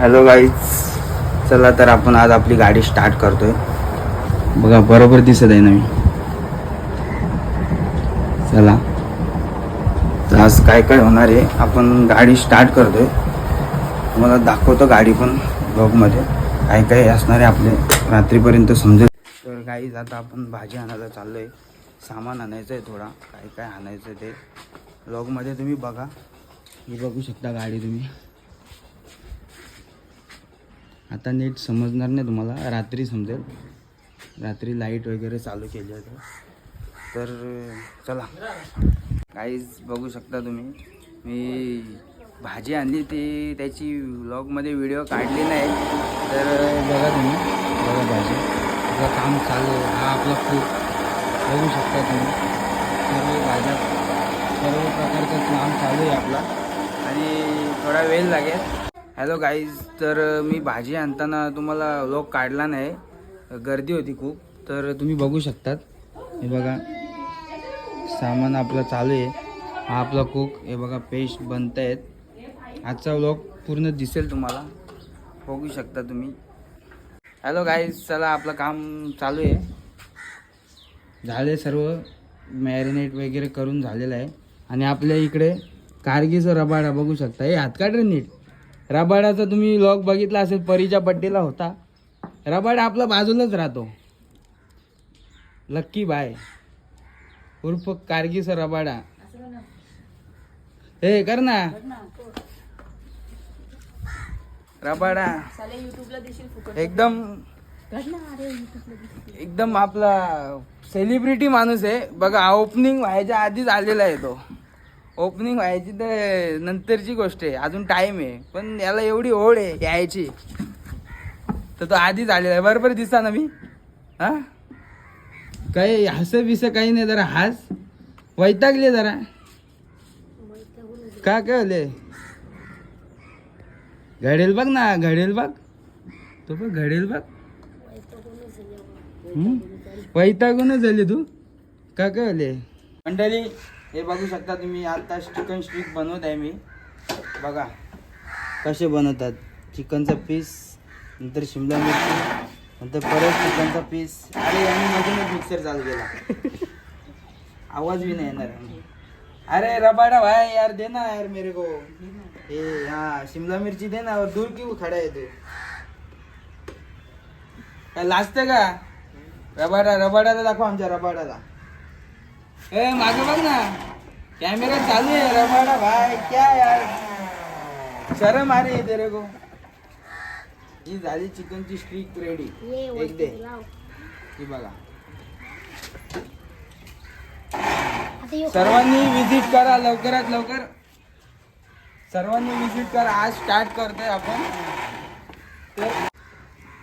Hello guys, चला तर आपण आज आपली गाडी स्टार्ट करतोय. बघा बरोबर दिसत आहे ना मी. चला तर आज काय काय होणार आहे, आपण गाडी स्टार्ट करतोय. तुम्हाला दाखवतो गाडी पण ब्लॉगमध्ये काय काय असणार आहे आपले, रात्रीपर्यंत समजेल. तर गाईज आता आपण भाजी आणायला चाललोय. सामान आणायचं आहे, थोडा काय काय आणायचं आहे ते ब्लॉगमध्ये तुम्ही बघा. ही बघू शकता गाडी तुम्ही. आता नीट समजणार नाही तुम्हाला, रात्री समजेल. रात्री लाईट वगैरे चालू केली आहे तर चला गाईज बघू शकता तुम्ही. मी भाजी आणली ती त्याची व्लॉगमध्ये व्हिडिओ काढली नाही, तर बघा तुम्ही. बघा भाजी त्याचं काम चालू आहे. हा आपला खूप बघू शकता तुम्ही. सर्व भाज्या सर्व प्रकारचं काम चालू आहे आपला आणि थोडा वेळ लागेल. हॅलो गाईज, तर मी भाजी आणताना तुम्हाला व्लॉग काढला नाही, गर्दी होती खूप. तर तुम्ही बघू शकतात. हे बघा सामान आपलं चालू आहे. हा आपला कुक. हे बघा पेस्ट बनत आहेत. आजचा व्लॉग पूर्ण दिसेल तुम्हाला, बघू शकता तुम्ही. हॅलो गाईज, चला आपलं काम चालू आहे. झाले सर्व मॅरिनेट वगैरे करून झालेलं आहे. आणि आपल्या इकडे कारगीचा रबाडा बघू शकता. हे हात काढ रे नीट. रबाडाचा तुम्ही व्लॉग बघितला असेल, परीच्या बड्डेला होता. रबाडा आपला बाजूलाच राहतो. लक्की बाय उर्फ कारगीचा रबाडा. हे कर ना रबाडा. एकदम एकदम आपला सेलिब्रिटी माणूस आहे बघा. ओपनिंग व्हायच्या आधीच आलेला आहे तो. ओपनिंग व्हायची तर नंतरची गोष्ट आहे, अजून टाइम आहे. पण याला एवढी ओढ आहे यायची, तर तो आधीच आलेला आहे. बरोबर दिसता ना मी. हा काही हस बिस काही नाही, जरा हास वैतागले जरा. का कळले घडेल बघ ना, घडेल बघ तो बघ, घडेल बघ. वैतागूनच झाली तू. का कळले मंडळी, हे बघू शकता तुम्ही. आता चिकन स्टिक बनवत आहे मी. बघा कसे बनवतात. चिकनचा पीस, नंतर शिमला मिरची, नंतर परत चिकनचा पीस. अरे यांनी मधूनच मिक्सर चालू केला. आवाज भी नाही येणार. अरे रबाडा भाई यार, दे ना यार मेरे को. हे हाँ शिमला मिर्ची दे ना. और दूर क्यों खड़ा है तू? काय लाजते का? रबाडाला दाखव आमच्या रबाडाला. ए मागे बघ ना, कॅमेरा चालू आहे. रबाडा भाई क्या यार, शर्म आ रही है तेरे को. ही झाली चिकनची स्टिक रेडी. एक दे. ही बघा. सर्वांनी विजिट करा लवकरात लवकर. सर्वांनी विजिट करा. आज स्टार्ट करतोय आपण. तर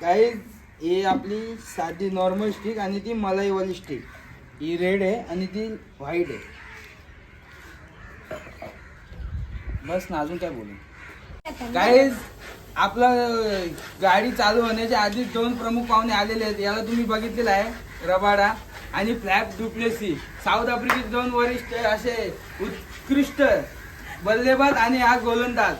गाईज ही आपली साधी नॉर्मल स्टिक आणि ती मलाईवाली स्टिक. ही रेड आहे आणि ती व्हाईट आहे. बस ना, अजून काय बोलू. गाईज आपलं गाडी चालू होण्याच्या आधी दोन प्रमुख पाहुणे आलेले आहेत. याला तुम्ही बघितलेलं आहे, रबाडा आणि फ्लॅप डुप्लेसी. साऊथ आफ्रिकेचे दोन वरिष्ठ असे उत्कृष्ट बल्लेबाज आणि हा गोलंदाज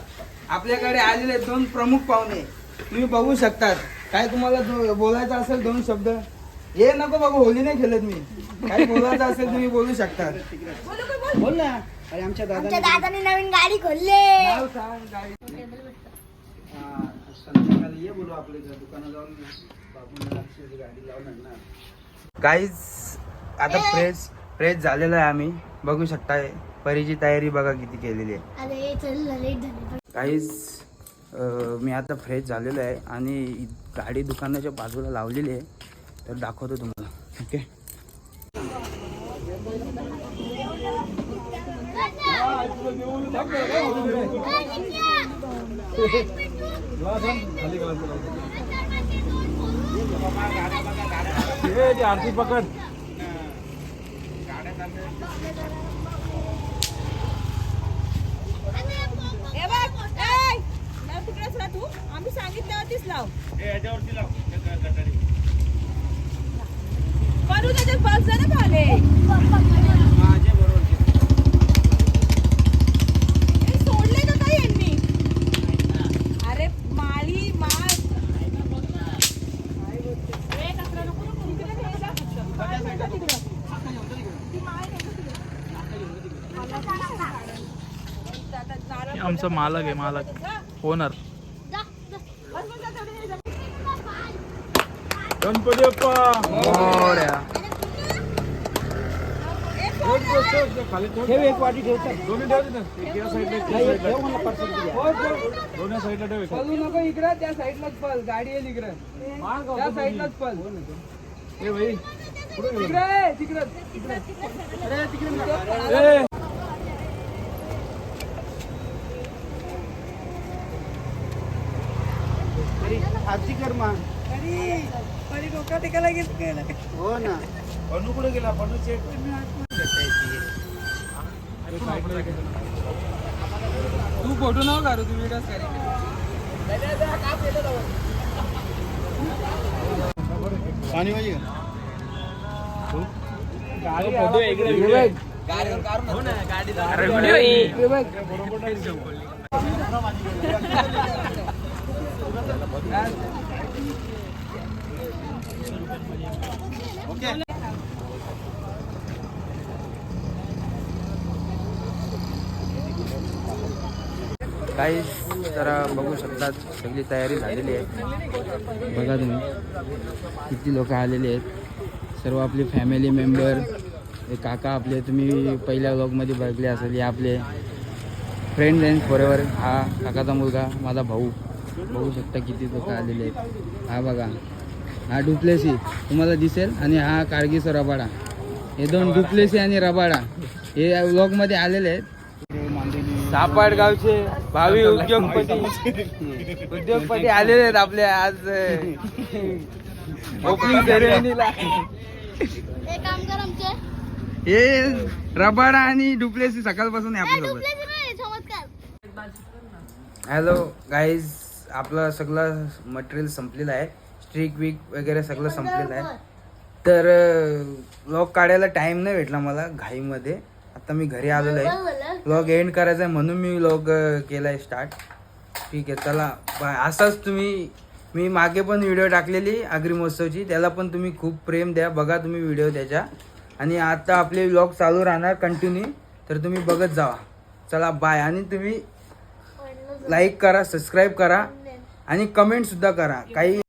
आपल्याकडे आलेले दोन प्रमुख पाहुणे. तुम्ही बघू शकतात. काय तुम्हाला बोलायचं असेल दोन शब्द? हे नको बघू, होली नाही खेळत मी. काय बोलायचं असेल तुम्ही बोलू शकता. बोल ना. अरे आमच्या दादाने नवीन गाडी खोलले. नाव सांग गाडी. संध्याकाळी ये बोलू आपल्या दुकानात जाऊन बाबूला गाडी लावणार ना. गाईज आता फ्रेश झालेला आहे आम्ही. बघू शकताय. परीची तयारी बघा किती केलेली आहे. गाईज मी आता फ्रेश झालेलो आहे आणि गाडी दुकानाच्या बाजूला लावलेली आहे, तर दाखवतो तुम्हाला. ओके. आरती पकड. तू आम्ही सांगितल्यावरतीच लाव. याच्यावरती लाव. करू त्याच्यात बस जा ना पाले. सोडले का काय यांनी? अरे माळी आमचा मालक आहे, मालक ओनर. गणपती बाप्पा मोरया. ठेव एक वाटी ठेव दोन्ही ठेव तिथं. एक या साईडला, एक त्या साईडला. दोन्ही साईडला ठेव. पळू नको इकडं, त्या साईडलाच पळ, गाडी येईल इकडं, त्या साईडलाच पळ. ए भाई तिकडे तिकडे अरे तिकडे. आजी कर मा डोका टेकायला गेलं. हो ना. पन्नू कुठे गेला? पन्नू चेक. तू फोटो नाव काढू, तू व्हिडिओ पाणी पाहिजे काही जरा बघू शकतात, सगळी तयारी झालेली आहे. बघा तुम्ही किती लोक आलेले आहेत, सर्व आपले फॅमिली मेंबर. हे काका आपले, तुम्ही पहिल्या व्लॉगमध्ये बघले असेल, हे आपले फ्रेंड्स अँड फॉरएव्हर. हा काकाचा मुलगा, माझा भाऊ. बघू शकता किती लोक आलेले आहेत. हा बघा, हा डुप्लेसी तुम्हाला दिसेल, आणि हा कारगिसो रबाडा. हे दोन डुप्लेसी आणि रबाडा हे व्लॉगमध्ये आलेले आहेत. सापाड गावचे भावी उद्योगपती आलेले आहेत आपल्या आज ओपनिंग सेरेमनीला. हे रबाडा आणि डुप्लेसी सकाळपासून आहे आपल्यासोबत. हॅलो गाईज, आपलं सगळं मटेरियल संपलेलं आहे. स्ट्रिक वीक वगैरे सगळं संपलेलं आहे. तर व्लॉग काढायला टाइम नाही भेटला मला घाईमध्ये. आता मी घरी आलेलो आहे, व्लॉग एंड करायचा आहे म्हणून मी व्लॉग केला आहे स्टार्ट. ठीक आहे, चला बाय. असाच तुम्ही, मी मागे पण व्हिडिओ टाकलेली आगरी महोत्सवची, त्याला पण तुम्ही खूप प्रेम द्या, बघा तुम्ही व्हिडिओ त्याच्या. आणि आता आपले व्लॉग चालू राहणार कंटिन्यू, तर तुम्ही बघत जावा. चला बाय. आणि तुम्ही लाईक करा, सबस्क्राईब करा आणि कमेंटसुद्धा करा. काही